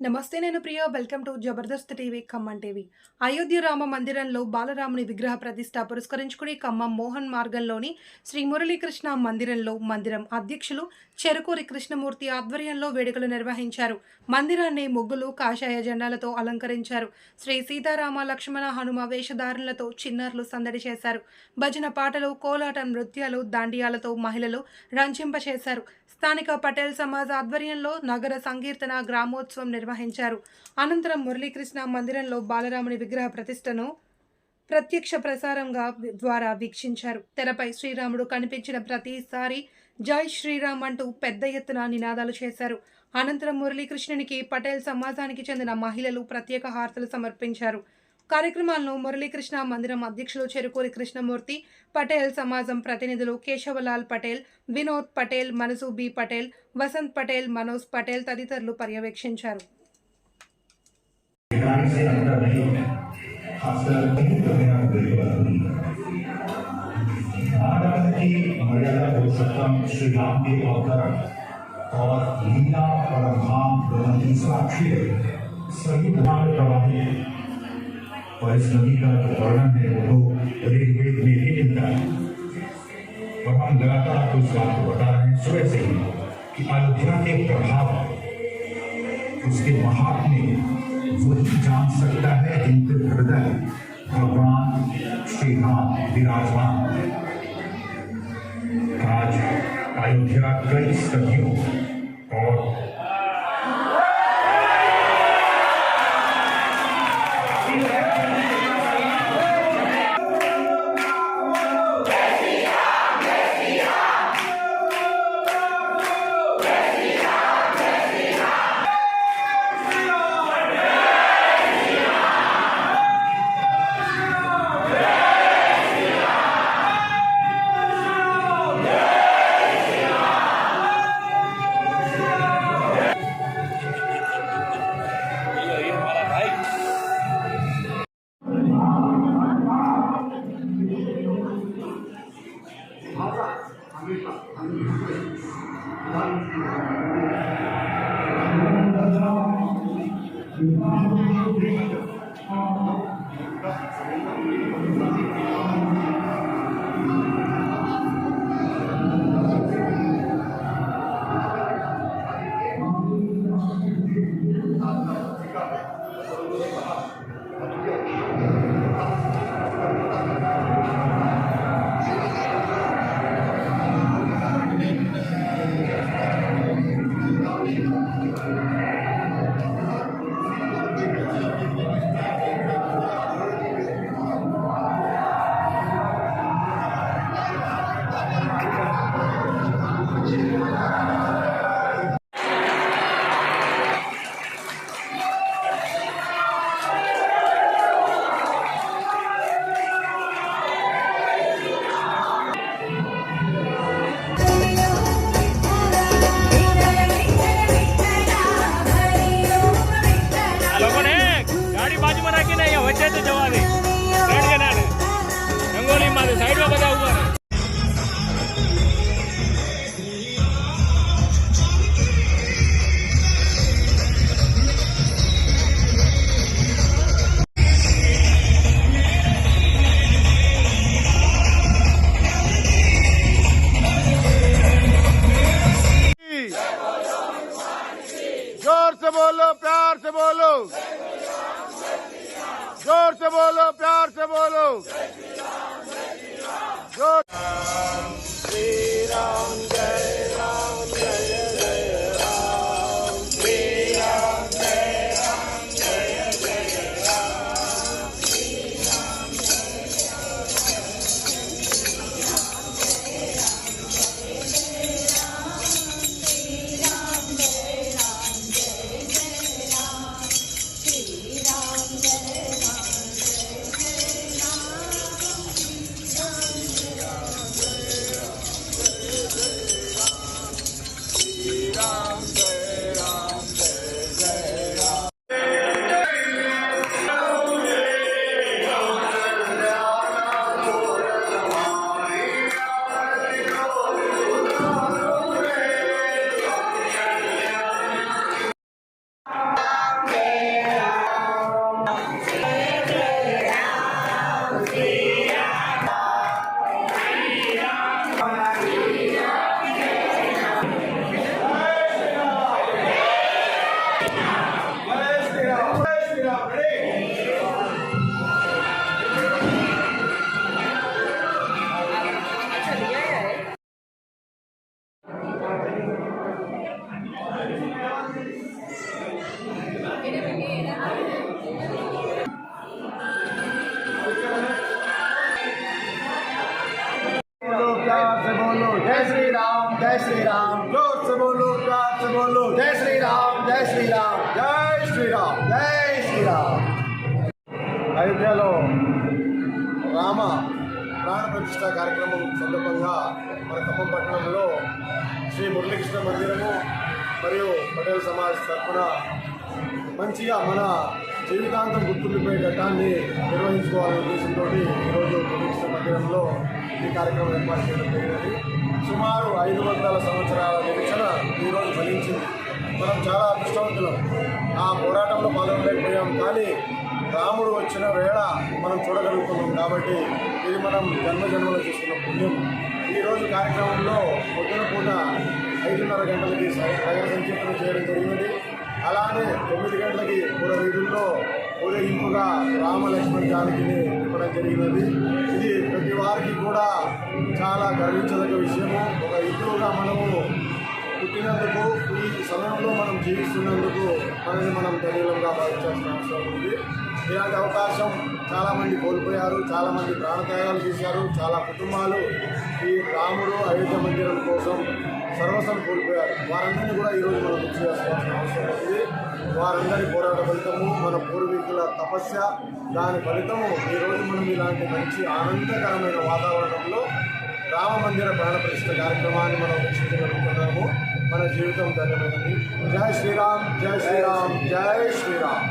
నమస్తే నేను Priya welcome to Jabardasth TV Khammam TV. Ayodhya Ram మందిరంలో బాలరాముని విగ్రహ ప్రతిష్ట పురస్కరించుకుని ఖమ్మం మోహన్ మార్గంలోని శ్రీ మురళీకృష్ణ మందిరంలో మందిరం అధ్యక్షులు చెరుకూరి కృష్ణమూర్తి ఆధ్వర్యంలో వేడుకలు నిర్వహించారు. మందిరాన్ని ముగ్గులు కాషాయ జెండాలతో అలంకరించారు. శ్రీ సీతారామ లక్ష్మణ హనుమ వేషధారులతో చిన్నారులు సందడి చేశారు. భజన పాటలు, కోలాట నృత్యాలు, దాండియాలతో మహిళలు రంజింపచేశారు. స్థానిక పటేల్ సమాజ్ ఆధ్వర్యంలో నగర సంకీర్తన గ్రామోత్సవం నిర్వహించారు. అనంతరం మురళీకృష్ణ మందిరంలో బాలరాముని విగ్రహ ప్రతిష్టను ప్రత్యక్ష ప్రసారంగా ద్వారా వీక్షించారు. తెరపై శ్రీరాముడు కనిపించిన ప్రతిసారి జై శ్రీరామ్ అంటూ పెద్ద ఎత్తున నినాదాలు చేశారు. అనంతరం మురళీకృష్ణునికి పటేల్ సమాజానికి చెందిన మహిళలు ప్రత్యేక హారతులు సమర్పించారు. కార్యక్రమాలను మురళీకృష్ణ మందిరం అధ్యక్షులు చెరుకూరి కృష్ణమూర్తి, పటేల్ సమాజం ప్రతినిధులు కేశవలాల్ పటేల్, వినోద్ పటేల్, మనసు బి పటేల్, వసంత్ పటేల్, మనోజ్ పటేల్ తదితరులు పర్యవేక్షించారు. और इस नदी का जो वर्णन है वो ऋग्वेद में ही मिलता है। और हम लगातार आपको इस बात को बता रहे हैं सुबह से ही कि अयोध्या के प्रभाव उसके महात्म्य वही जान सकता है जिनके हृदय भगवान श्री राम विराजमान। आज अयोध्या कई सदियों और तो जवा दे साइड के ना रंगोली मारे साइड में बजा हुआ है। जोर से बोलो, प्यार से बोलो, जोर से बोलो, प्यार से बोलो। जोर श्री राम जय राम जय जय राम, श्री राम जय राम जय जय राम, श्री राम जय राम శ్రీరామ్ జై శ్రీరామ్. అయోధ్యలో రామ ప్రాణ ప్రతిష్ఠ కార్యక్రమం సందర్భంగా మన ఖమ్మం పట్టణంలో శ్రీ మురళీకృష్ణ మందిరము మరియు పటేల్ సమాజ్ తరఫున మంచిగా మన జీవితాంతం గుర్తుండిపోయే ఘట్టాన్ని నిర్వహించుకోవాలనే ఉద్దేశంతో ఈరోజు మురళీకృష్ణ మందిరంలో ఈ కార్యక్రమం ఏర్పాటు చేయడం జరిగినది. సుమారు 500 సంవత్సరాల నిరీక్షణ ఈరోజు ఫలించింది. మనం చాలా అదృష్టవంతులం. ఆ పోరాటంలో పాల్గొనలేకపోయాం, కానీ రాముడు వచ్చిన వేళ మనం చూడగలుగుతున్నాం. కాబట్టి ఇది మనం జన్మజన్మలో చేసుకున్న పుణ్యం. ఈరోజు కార్యక్రమంలో పొద్దున పూట 5:30 గంటలకి నగర సంకీర్తన చేయడం జరిగినది. అలానే 9 గంటలకి వీధుల్లో ఊరేగింపుగా రామ లక్ష్మణ్ జానకిని ఇవ్వడం జరిగినది. ఇది ప్రతి వారికి కూడా చాలా గర్వించదగ్గ విషయము. ఒక హిందువుగా మనము పుట్టినందుకు, ఈ సమయంలో మనం జీవిస్తున్నందుకు మనల్ని మనం ధన్యులంగా భావించాల్సిన అవసరం ఉంది. ఇలాంటి అవకాశం చాలామంది కోల్పోయారు, చాలామంది ప్రాణత్యాగాలు చేశారు. చాలా కుటుంబాలు ఈ రాముడు అయోధ్య మందిరం కోసం సర్వస్వం కోల్పోయారు. వారందరినీ కూడా ఈరోజు మనం గుర్తు చేసుకోవాల్సిన అవసరం ఉంది. వారందరి పోరాట ఫలితము, మన పూర్వీకుల తపస్య, దాని ఫలితము ఈరోజు మనం ఇలాంటి మంచి ఆనందకరమైన వాతావరణంలో రామ మందిర ప్రాణ ప్రతిష్ఠ కార్యక్రమాన్ని మనం వీక్షించగలుగుతున్నాము. మన జీవితం ధన్యమైనది. జై శ్రీరామ్, జై శ్రీరామ్, జై శ్రీరామ్.